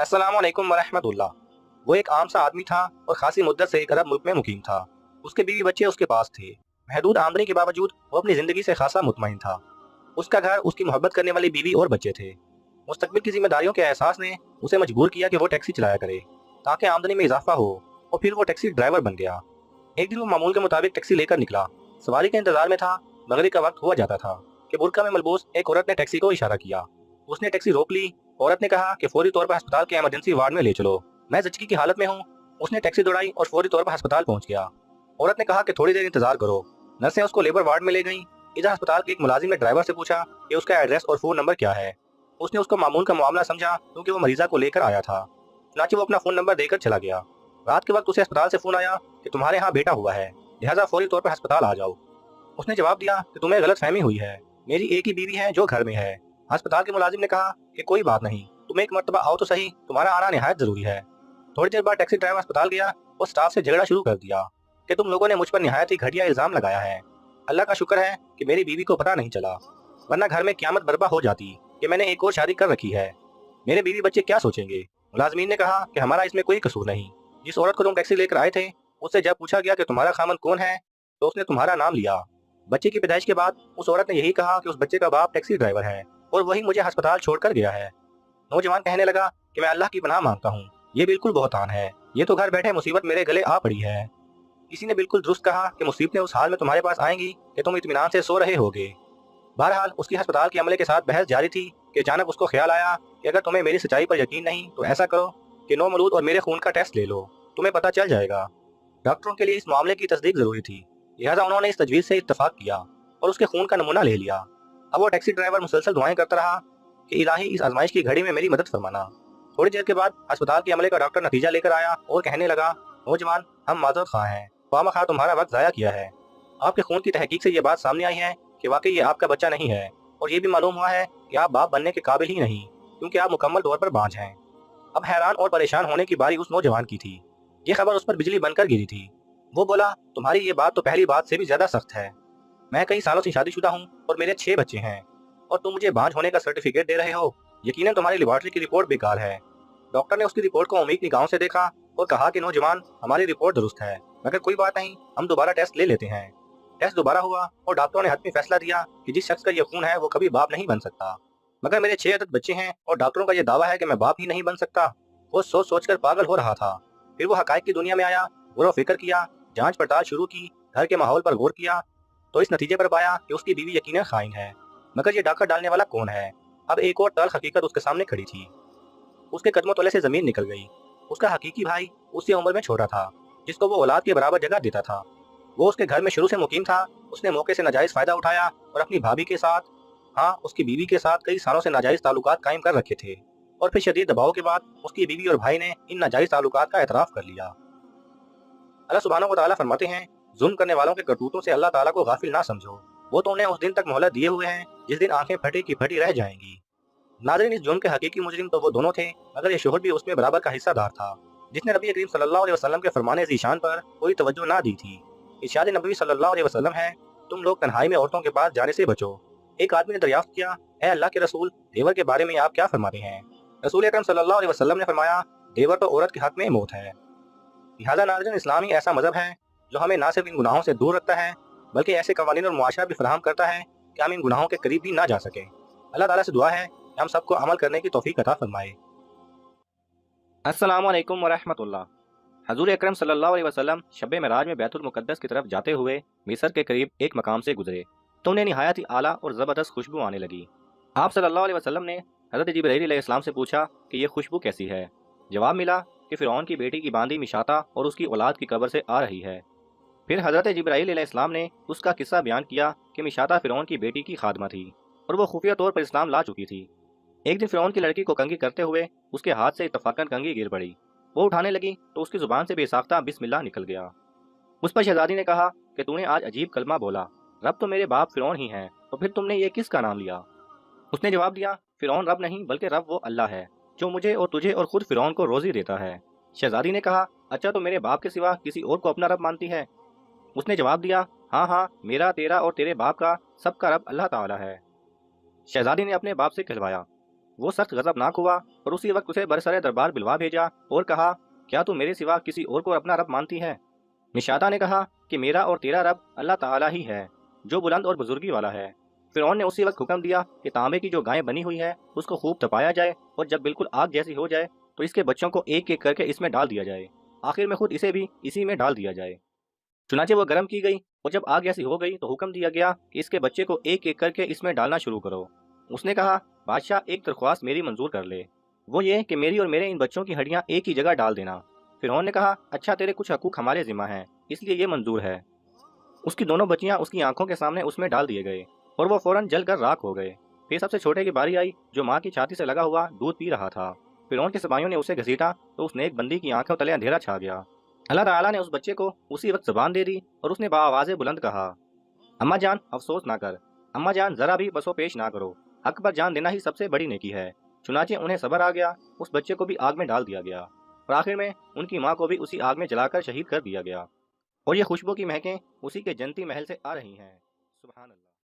अस्सलाम वालेकुम वरहमतुल्लाह। वो एक आम सा आदमी था और खासी मुद्दत से एक अरब मुल्क में मुकीम था। उसके बीवी बच्चे उसके पास थे। महदूद आमदनी के बावजूद वो अपनी जिंदगी से खासा मुतमईन था। उसका घर, उसकी मोहब्बत करने वाली बीवी और बच्चे थे। मुस्तकबिल की जिम्मेदारियों के एहसास ने उसे मजबूर किया कि वो टैक्सी चलाया करे ताकि आमदनी में इजाफा हो, और फिर वो टैक्सी ड्राइवर बन गया। एक दिन वो मामूल के मुताबिक टैक्सी लेकर निकला। सवारी के इंतजार में था। मगरिब का वक्त हुआ जाता था कि बुरका में मलबूस एक औरत ने टैक्सी को इशारा किया। उसने टैक्सी रोक ली। औरत ने कहा कि फौरी तौर पर अस्पताल के इमरजेंसी वार्ड में ले चलो, मैं जचकी की हालत में हूँ। उसने टैक्सी दौड़ाई और फौरी तौर पर अस्पताल पहुंच गया। औरत ने कहा कि थोड़ी देर इंतजार करो। नर्सें उसको लेबर वार्ड में ले गईं। इधर अस्पताल के एक मुलाजिम ने ड्राइवर से पूछा कि उसका एड्रेस और फोन नंबर क्या है। उसने उसको मामूल का मामला समझा क्योंकि वो मरीजा को लेकर आया था। चुनांचे वो अपना फोन नंबर देकर चला गया। रात के वक्त उसे अस्पताल से फोन आया कि तुम्हारे यहाँ बेटा हुआ है, लिहाजा फौरी तौर पर अस्पताल आ जाओ। उसने जवाब दिया कि तुम्हें गलत फहमी हुई है, मेरी एक ही बीवी है जो घर में है। अस्पताल के मुलाजिम ने कहा कि कोई बात नहीं, तुम एक मर्तबा आओ तो सही, तुम्हारा आना निहायत जरूरी है। थोड़ी देर बाद टैक्सी ड्राइवर अस्पताल गया और स्टाफ से झगड़ा शुरू कर दिया कि तुम लोगों ने मुझ पर निहायत ही घटिया इल्जाम लगाया है। अल्लाह का शुक्र है कि मेरी बीवी को पता नहीं चला, वरना घर में क़यामत बर्पा हो जाती कि मैंने एक और शादी कर रखी है। मेरे बीवी बच्चे क्या सोचेंगे। मुलाजमीन ने कहा कि हमारा इसमें कोई कसूर नहीं। जिस औरत को तुम टैक्सी लेकर आए थे, उससे जब पूछा गया कि तुम्हारा खामन कौन है, तो उसने तुम्हारा नाम लिया। बच्चे की पैदाइश के बाद उस औरत ने यही कहा कि उस बच्चे का बाप टैक्सी ड्राइवर है और वही मुझे अस्पताल छोड़कर गया है। नौजवान कहने लगा कि मैं अल्लाह की पनाह मांगता हूँ, ये बिल्कुल बहुतान है। ये तो घर बैठे मुसीबत मेरे गले आ पड़ी है। किसी ने बिल्कुल दुरुस्त कहा कि मुसीबतें उस हाल में तुम्हारे पास आएंगी कि तुम इत्मीनान से सो रहे होगे। बहरहाल उसकी अस्पताल के अमले के साथ बहस जारी थी कि अचानक उसको ख्याल आया कि अगर तुम्हें मेरी सच्चाई पर यकीन नहीं तो ऐसा करो कि नौ मलूद और मेरे खून का टेस्ट ले लो, तुम्हें पता चल जाएगा। डॉक्टरों के लिए इस मामले की तस्दीक जरूरी थी, लिहाजा उन्होंने इस तजवीज़ से इत्तफाक किया और उसके खून का नमूना ले लिया। अब वो टैक्सी ड्राइवर मुसलसल दुआएं करता रहा कि इलाही इस आजमाइश की घड़ी में मेरी मदद फरमाना। थोड़ी देर के बाद अस्पताल के अमले का डॉक्टर नतीजा लेकर आया और कहने लगा, नौजवान, हम माजूर खां हैं, खामखा तुम्हारा वक्त ज़ाया किया है। आपके खून की तहकीक से ये बात सामने आई है कि वाकई ये आपका बच्चा नहीं है, और ये भी मालूम हुआ है कि आप बाप बनने के काबिल ही नहीं, क्योंकि आप मुकम्मल तौर पर बांझ हैं। अब हैरान और परेशान होने की बारी उस नौजवान की थी। ये खबर उस पर बिजली बनकर गिरी थी। वो बोला, तुम्हारी ये बात तो पहली बात से भी ज्यादा सख्त है। मैं कई सालों से शादीशुदा हूँ और मेरे 6 बच्चे हैं, और तुम मुझे बांझ होने का सर्टिफिकेट दे रहे हो। यकीनन तुम्हारी लेबॉर्ट्री की रिपोर्ट बेकार है। डॉक्टर ने उसकी रिपोर्ट को उम्मीद निगाहों से देखा और कहा कि नौजवान, हमारी रिपोर्ट दुरुस्त है, मगर कोई बात नहीं, हम दोबारा टेस्ट ले लेते हैं। टेस्ट दोबारा हुआ और डॉक्टरों ने हतमी फैसला दिया कि जिस शख्स का ये खून है वो कभी बाप नहीं बन सकता। मगर मेरे 6 अदद बच्चे हैं और डॉक्टरों का ये दावा है कि मैं बाप ही नहीं बन सकता। वो सोच सोच कर पागल हो रहा था। फिर वो हकायक की दुनिया में आया, गौर फिक्र किया, जांच पड़ताल शुरू की, घर के माहौल पर गौर किया, तो इस नतीजे पर पाया कि उसकी बीवी यकीनन खाइन है। मगर ये डाका डालने वाला कौन है? अब एक और तल्ख हकीकत उसके सामने खड़ी थी। उसके कदमों तले से जमीन निकल गई। उसका हकीकी भाई उससे उम्र में छोटा था, जिसको वो औलाद के बराबर जगह देता था। वो उसके घर में शुरू से मुकीम था। उसने मौके से नाजायज फायदा उठाया और अपनी भाभी के साथ, हाँ उसकी बीवी के साथ, कई सालों से नाजायज ताल्लुकात कायम कर रखे थे। और फिर शदीद दबाव के बाद उसकी बीवी और भाई ने इन नाजायज ताल्लुकात का एतराफ कर लिया। अल्लाह सुब्हानहू व तआला फरमाते हैं, जुल्म करने वालों के करतूतों से अल्लाह ताला को गाफिल ना समझो, वो तो उन्हें उस दिन तक मोहलत दिए हुए हैं जिस दिन आंखें फटी की फटी रह जाएंगी। नाज़रीन, इस जुल्म के हकीकी मुजरिम तो वो दोनों थे, मगर ये शोहर भी उसमें बराबर का हिस्सादार था, जिसने नबी करीम सल्लल्लाहु अलैहि वसल्लम के फरमाने ज़ीशान पर कोई तवज्जो ना दी थी। इरशाद नबी सल्लल्लाहु अलैहि वसल्लम है, तुम लोग तन्हाई में औरतों के पास जाने से बचो। एक आदमी ने दरियाफ्त किया, ए अल्लाह के रसूल, देवर के बारे में आप क्या फरमाते हैं? रसूल अकरम सल्लल्लाहु अलैहि वसल्लम ने फरमाया, देवर तो औरत के हक में मौत है। लिहाजा नाज़रीन, इस्लाम ही ऐसा मजहब है जो हमें ना सिर्फ इन गुनाहों से दूर रखता है, बल्कि ऐसे कवानीन और मुआशरा भी फराहम करता है कि हम इन गुनाहों के करीब भी ना जा सके। अल्लाह ताला से दुआ है कि हम सबको अमल करने की तौफीक अता फरमाए। अस्सलामु अलैकुम वरहमतुल्लाह। हजूर अकरम सल्लल्लाहु अलैहि वसल्लम शब मेराज में बैतुल मुकद्दस की तरफ जाते हुए मिस्र के करीब एक मकाम से गुजरे तो उन्हें निहायत ही आला और ज़बरदस्त खुशबू आने लगी। आप सल्लल्लाहु अलैहि वसल्लम ने हज़रत जिब्राईल अलैहिस्सलाम से पूछा कि यह खुशबू कैसी है। जवाब मिला कि फ़िरौन की बेटी की बांदी मिशाता और उसकी औलाद की कब्र से आ रही है। फिर हज़रत जिब्राईल अलैहिस्सलाम ने उसका किस्सा बयान किया कि मिशाता फ़िरौन की बेटी की खादमा थी और वो खुफिया तौर पर इस्लाम ला चुकी थी। एक दिन फ़िरौन की लड़की को कंघी करते हुए उसके हाथ से इत्तफाकन कंघी गिर पड़ी। वो उठाने लगी तो उसकी जुबान से बेसाख्ता बिस्मिल्लाह निकल गया। उस पर शहजादी ने कहा कि तूने आज अजीब कलमा बोला, रब तो मेरे बाप फ़िरौन ही हैं, तो फिर तुमने ये किसका नाम लिया? उसने जवाब दिया, फ़िरौन रब नहीं बल्कि रब वो अल्लाह है जो मुझे और तुझे और खुद फ़िरौन को रोज़ी देता है। शहजादी ने कहा, अच्छा तो मेरे बाप के सिवा किसी और को अपना रब मानती है? उसने जवाब दिया, हाँ हाँ, मेरा, तेरा और तेरे बाप का सबका रब अल्लाह ताला है। शहजादी ने अपने बाप से कहलवाया। वो सख्त गजबनाक हुआ और उसी वक्त उसे बरसरे दरबार बुलवा भेजा और कहा, क्या तू मेरे सिवा किसी और को अपना रब मानती है? निशाता ने कहा कि मेरा और तेरा रब अल्लाह ताला ही है, जो बुलंद और बुजुर्गी वाला है। फिरौन ने उसी वक्त हुक्म दिया कि तांबे की जो गाय बनी हुई है उसको खूब तपाया जाए और जब बिल्कुल आग जैसी हो जाए तो इसके बच्चों को एक एक करके इसमें डाल दिया जाए, आखिर में खुद इसे भी इसी में डाल दिया जाए। चुनाचे वो गर्म की गई और जब आग ऐसी हो गई तो हुक्म दिया गया कि इसके बच्चे को एक एक करके इसमें डालना शुरू करो। उसने कहा, बादशाह, एक दरख्वास्त मेरी मंजूर कर ले, वो ये कि मेरी और मेरे इन बच्चों की हड्डियां एक ही जगह डाल देना। फिरौन ने कहा, अच्छा, तेरे कुछ हकूक हमारे जिम्मा हैं, इसलिए ये मंजूर है। उसकी दोनों बच्चियां उसकी आंखों के सामने उसमें डाल दिए गए और वो फौरन जलकर राख हो गए। फिर सबसे छोटे की बारी आई, जो माँ की छाती से लगा हुआ दूध पी रहा था। फिरौन के सिपाहियों ने उसे घसीटा तो उस नेक बंदी की आंखों तले अंधेरा छा गया। अल्लाह ताला ने उस बच्चे को उसी वक्त जबान दे दी और उसने बाआवाज़े बुलंद कहा, अम्मा जान, अफसोस ना कर। अम्मा जान, जरा भी बसो पेश ना करो। हक पर जान देना ही सबसे बड़ी नेकी है। चुनाचे उन्हें सब्र आ गया, उस बच्चे को भी आग में डाल दिया गया और आखिर में उनकी माँ को भी उसी आग में जलाकर शहीद कर दिया गया। और ये खुशबू की महकें उसी के जन्नती महल से आ रही हैं। सुभान अल्लाह।